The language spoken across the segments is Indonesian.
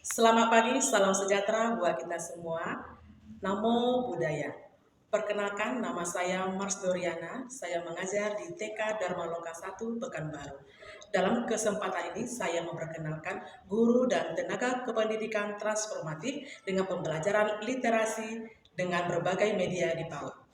Selamat pagi, salam sejahtera buat kita semua. Namo Buddhaya. Perkenalkan, nama saya Mars Doriana. Saya mengajar di TK Dharma Loka 1 Pekanbaru. Dalam kesempatan ini, saya memperkenalkan guru dan tenaga kependidikan transformatif dengan pembelajaran literasi dengan berbagai media di PAUD.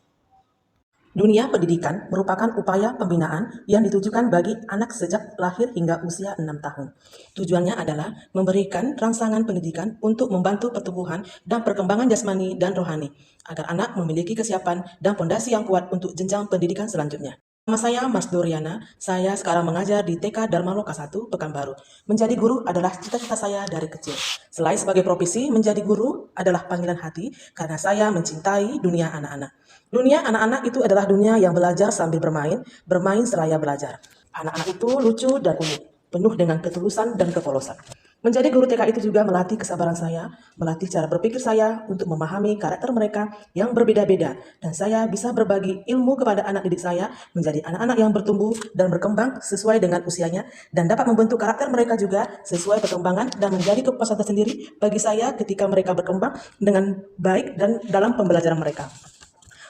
Dunia pendidikan merupakan upaya pembinaan yang ditujukan bagi anak sejak lahir hingga usia 6 tahun. Tujuannya adalah memberikan rangsangan pendidikan untuk membantu pertumbuhan dan perkembangan jasmani dan rohani, agar anak memiliki kesiapan dan fondasi yang kuat untuk jenjang pendidikan selanjutnya. Nama saya Mas Doriana, saya sekarang mengajar di TK Dharma Loka 1 Pekanbaru. Menjadi guru adalah cita-cita saya dari kecil. Selain sebagai profesi, menjadi guru adalah panggilan hati karena saya mencintai dunia anak-anak. Dunia anak-anak itu adalah dunia yang belajar sambil bermain, bermain seraya belajar. Anak-anak itu lucu dan unik, penuh dengan ketulusan dan kepolosan. Menjadi guru TK itu juga melatih kesabaran saya, melatih cara berpikir saya untuk memahami karakter mereka yang berbeda-beda. Dan saya bisa berbagi ilmu kepada anak didik saya menjadi anak-anak yang bertumbuh dan berkembang sesuai dengan usianya dan dapat membentuk karakter mereka juga sesuai perkembangan dan menjadi kepuasan tersendiri bagi saya ketika mereka berkembang dengan baik dan dalam pembelajaran mereka.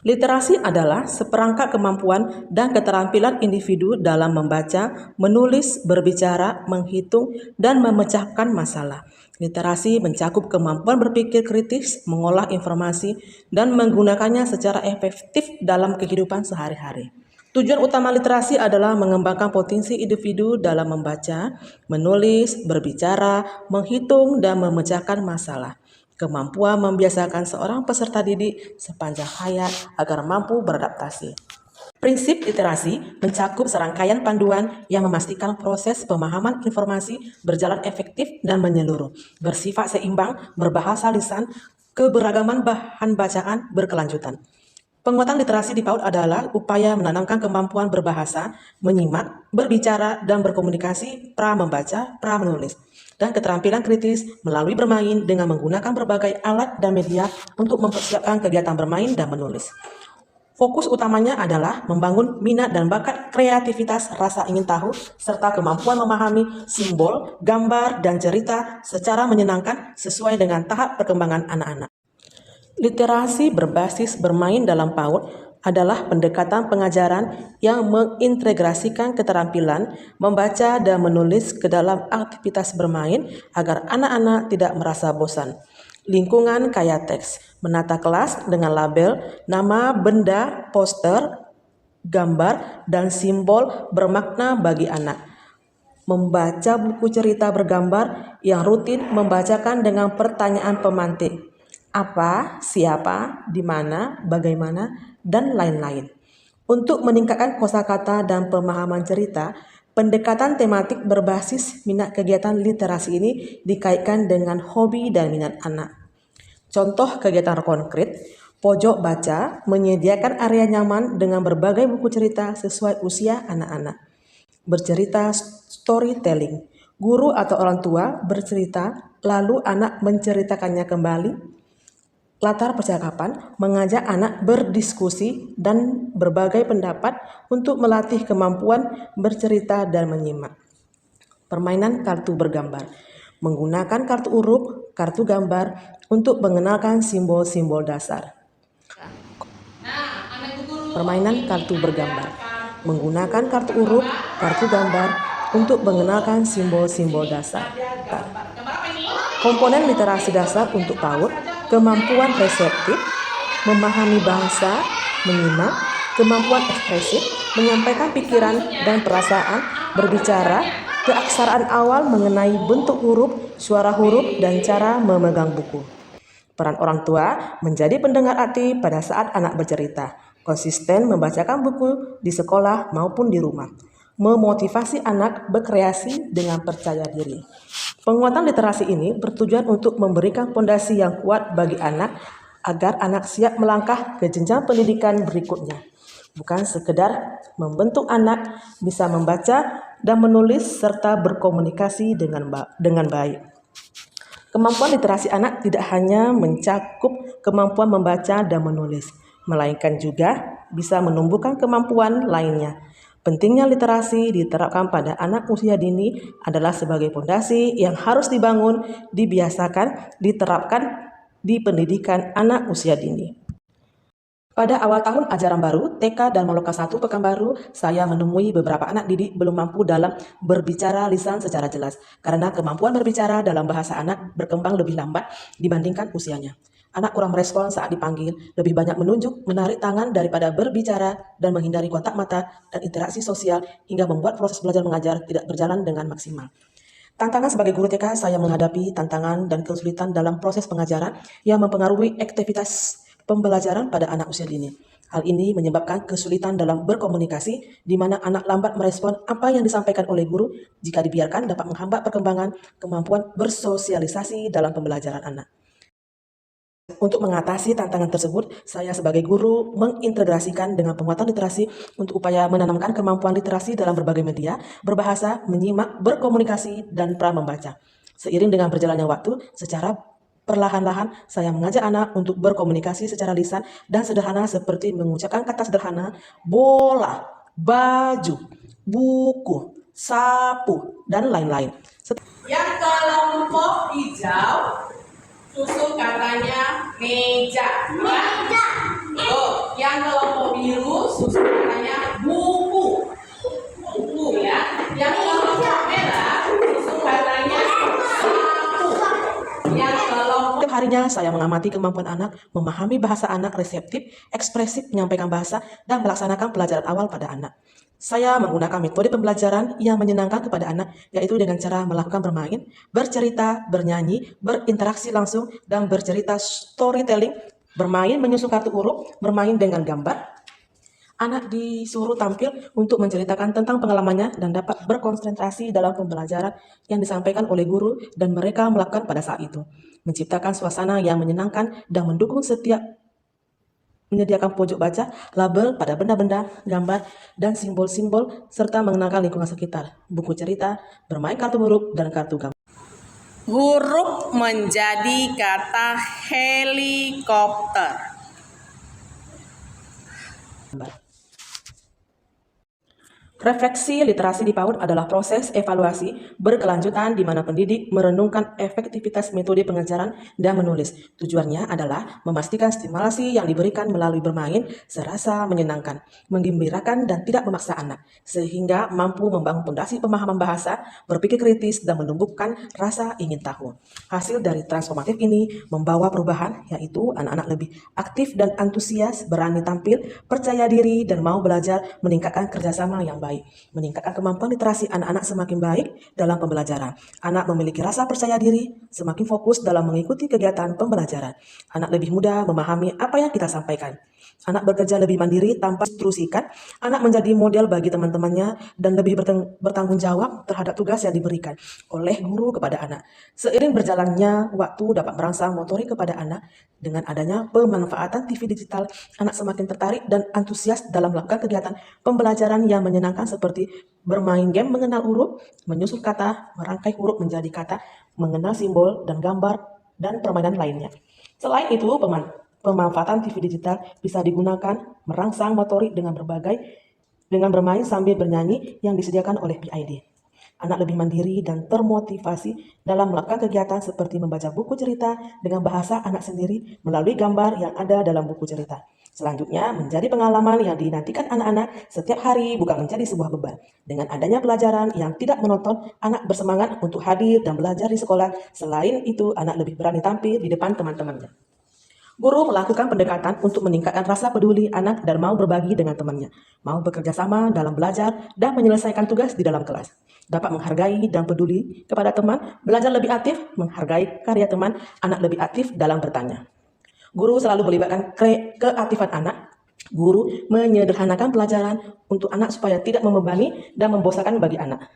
Literasi adalah seperangkat kemampuan dan keterampilan individu dalam membaca, menulis, berbicara, menghitung, dan memecahkan masalah. Literasi mencakup kemampuan berpikir kritis, mengolah informasi, dan menggunakannya secara efektif dalam kehidupan sehari-hari. Tujuan utama literasi adalah mengembangkan potensi individu dalam membaca, menulis, berbicara, menghitung, dan memecahkan masalah. Kemampuan membiasakan seorang peserta didik sepanjang hayat agar mampu beradaptasi. Prinsip literasi mencakup serangkaian panduan yang memastikan proses pemahaman informasi berjalan efektif dan menyeluruh, bersifat seimbang, berbahasa lisan, keberagaman bahan bacaan berkelanjutan. Penguatan literasi di PAUD adalah upaya menanamkan kemampuan berbahasa, menyimak, berbicara, dan berkomunikasi pra-membaca, pra-menulis, dan keterampilan kritis melalui bermain dengan menggunakan berbagai alat dan media untuk mempersiapkan kegiatan bermain dan menulis. Fokus utamanya adalah membangun minat dan bakat kreativitas, rasa ingin tahu, serta kemampuan memahami simbol, gambar, dan cerita secara menyenangkan sesuai dengan tahap perkembangan anak-anak. Literasi berbasis bermain dalam PAUD adalah pendekatan pengajaran yang mengintegrasikan keterampilan membaca dan menulis ke dalam aktivitas bermain agar anak-anak tidak merasa bosan. Lingkungan kaya teks, menata kelas dengan label, nama, benda, poster, gambar, dan simbol bermakna bagi anak. Membaca buku cerita bergambar yang rutin membacakan dengan pertanyaan pemantik. Apa, siapa, di mana, bagaimana, dan lain-lain. Untuk meningkatkan kosakata dan pemahaman cerita, pendekatan tematik berbasis minat kegiatan literasi ini dikaitkan dengan hobi dan minat anak. Contoh kegiatan konkret, pojok baca menyediakan area nyaman dengan berbagai buku cerita sesuai usia anak-anak. Bercerita storytelling, guru atau orang tua bercerita, lalu anak menceritakannya kembali. Latar percakapan mengajak anak berdiskusi dan berbagai pendapat untuk melatih kemampuan bercerita dan menyimak. Permainan kartu bergambar, menggunakan kartu huruf, kartu gambar untuk mengenalkan simbol-simbol dasar. Permainan kartu bergambar, menggunakan kartu huruf, kartu gambar untuk mengenalkan simbol-simbol dasar. Komponen literasi dasar untuk PAUD, kemampuan reseptif, memahami bahasa, menyimak, kemampuan ekspresif, menyampaikan pikiran dan perasaan, berbicara, keaksaraan awal mengenai bentuk huruf, suara huruf, dan cara memegang buku. Peran orang tua menjadi pendengar aktif pada saat anak bercerita, konsisten membacakan buku di sekolah maupun di rumah, memotivasi anak berkreasi dengan percaya diri. Penguatan literasi ini bertujuan untuk memberikan fondasi yang kuat bagi anak agar anak siap melangkah ke jenjang pendidikan berikutnya. Bukan sekedar membentuk anak bisa membaca dan menulis serta berkomunikasi dengan baik. Kemampuan literasi anak tidak hanya mencakup kemampuan membaca dan menulis, melainkan juga bisa menumbuhkan kemampuan lainnya. Pentingnya literasi diterapkan pada anak usia dini adalah sebagai fondasi yang harus dibangun, dibiasakan, diterapkan di pendidikan anak usia dini. Pada awal tahun ajaran baru, TK dan Maloka 1 Pekanbaru, saya menemui beberapa anak didik belum mampu dalam berbicara lisan secara jelas, karena kemampuan berbicara dalam bahasa anak berkembang lebih lambat dibandingkan usianya. Anak kurang merespon saat dipanggil, lebih banyak menunjuk, menarik tangan daripada berbicara, dan menghindari kontak mata dan interaksi sosial hingga membuat proses belajar mengajar tidak berjalan dengan maksimal. Tantangan sebagai guru TK, saya menghadapi tantangan dan kesulitan dalam proses pengajaran yang mempengaruhi aktivitas pembelajaran pada anak usia dini. Hal ini menyebabkan kesulitan dalam berkomunikasi, di mana anak lambat merespon apa yang disampaikan oleh guru jika dibiarkan dapat menghambat perkembangan kemampuan bersosialisasi dalam pembelajaran anak. Untuk mengatasi tantangan tersebut, saya sebagai guru mengintegrasikan dengan penguatan literasi untuk upaya menanamkan kemampuan literasi dalam berbagai media, berbahasa, menyimak, berkomunikasi, dan pra-membaca. Seiring dengan berjalannya waktu, secara perlahan-lahan saya mengajak anak untuk berkomunikasi secara lisan dan sederhana seperti mengucapkan kata sederhana, bola, baju, buku, sapu, dan lain-lain. Yang kelompok hijau susun katanya meja. Meja. Oh, yang kelompok biru susun katanya buku. Buku ya. Yang kelompok merah susun katanya sapu. Yang kelompok Setiap harinya saya mengamati kemampuan anak, memahami bahasa anak reseptif, ekspresif, menyampaikan bahasa, dan melaksanakan pelajaran awal pada anak. Saya menggunakan metode pembelajaran yang menyenangkan kepada anak, yaitu dengan cara melakukan bermain, bercerita, bernyanyi, berinteraksi langsung, dan bercerita storytelling, bermain menyusun kartu huruf, bermain dengan gambar. Anak disuruh tampil untuk menceritakan tentang pengalamannya dan dapat berkonsentrasi dalam pembelajaran yang disampaikan oleh guru dan mereka melakukan pada saat itu. Menciptakan suasana yang menyenangkan dan mendukung setiap menyediakan pojok baca, label pada benda-benda, gambar, dan simbol-simbol, serta mengenalkan lingkungan sekitar, buku cerita, bermain kartu huruf, dan kartu gambar. huruf menjadi kata helikopter. Refleksi literasi di PAUD adalah proses evaluasi berkelanjutan di mana pendidik merenungkan efektivitas metode pengajaran dan menulis. Tujuannya adalah memastikan stimulasi yang diberikan melalui bermain serasa menyenangkan, menggembirakan, dan tidak memaksa anak, sehingga mampu membangun fondasi pemahaman bahasa, berpikir kritis, dan menumbuhkan rasa ingin tahu. Hasil dari transformatif ini membawa perubahan, yaitu anak-anak lebih aktif dan antusias, berani tampil, percaya diri, dan mau belajar, meningkatkan kerjasama yang baik. Meningkatkan kemampuan literasi anak-anak semakin baik dalam pembelajaran. Anak memiliki rasa percaya diri, semakin fokus dalam mengikuti kegiatan pembelajaran. Anak lebih mudah memahami apa yang kita sampaikan. Anak bekerja lebih mandiri tanpa instruksikan. Anak menjadi model bagi teman-temannya dan lebih bertanggung jawab terhadap tugas yang diberikan oleh guru kepada anak. Seiring berjalannya waktu dapat merangsang motorik kepada anak. Dengan adanya pemanfaatan TV digital, anak semakin tertarik dan antusias dalam melakukan kegiatan pembelajaran yang menyenangkan seperti bermain game mengenal huruf, menyusun kata, merangkai huruf menjadi kata, mengenal simbol dan gambar, dan permainan lainnya. Selain itu, pemanfaatan TV digital bisa digunakan merangsang motorik dengan bermain sambil bernyanyi yang disediakan oleh PID. Anak lebih mandiri dan termotivasi dalam melakukan kegiatan seperti membaca buku cerita dengan bahasa anak sendiri melalui gambar yang ada dalam buku cerita. Selanjutnya, menjadi pengalaman yang dinantikan anak-anak setiap hari bukan menjadi sebuah beban. Dengan adanya pelajaran yang tidak menonton, anak bersemangat untuk hadir dan belajar di sekolah. Selain itu, anak lebih berani tampil di depan teman-temannya. Guru melakukan pendekatan untuk meningkatkan rasa peduli anak dan mau berbagi dengan temannya, mau bekerja sama dalam belajar dan menyelesaikan tugas di dalam kelas. Dapat menghargai dan peduli kepada teman, belajar lebih aktif, menghargai karya teman, anak lebih aktif dalam bertanya. Guru selalu melibatkan keaktifan anak. Guru menyederhanakan pelajaran untuk anak supaya tidak membebani dan membosankan bagi anak.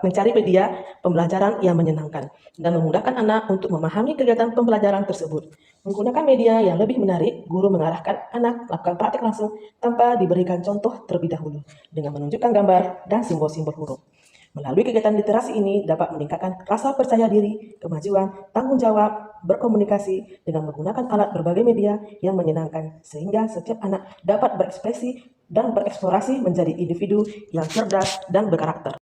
Mencari media pembelajaran yang menyenangkan dan memudahkan anak untuk memahami kegiatan pembelajaran tersebut. Menggunakan media yang lebih menarik, guru mengarahkan anak melakukan praktik langsung tanpa diberikan contoh terlebih dahulu dengan menunjukkan gambar dan simbol-simbol huruf. Melalui kegiatan literasi ini dapat meningkatkan rasa percaya diri, kemajuan, tanggung jawab, berkomunikasi dengan menggunakan alat berbagai media yang menyenangkan sehingga setiap anak dapat berekspresi dan bereksplorasi menjadi individu yang cerdas dan berkarakter.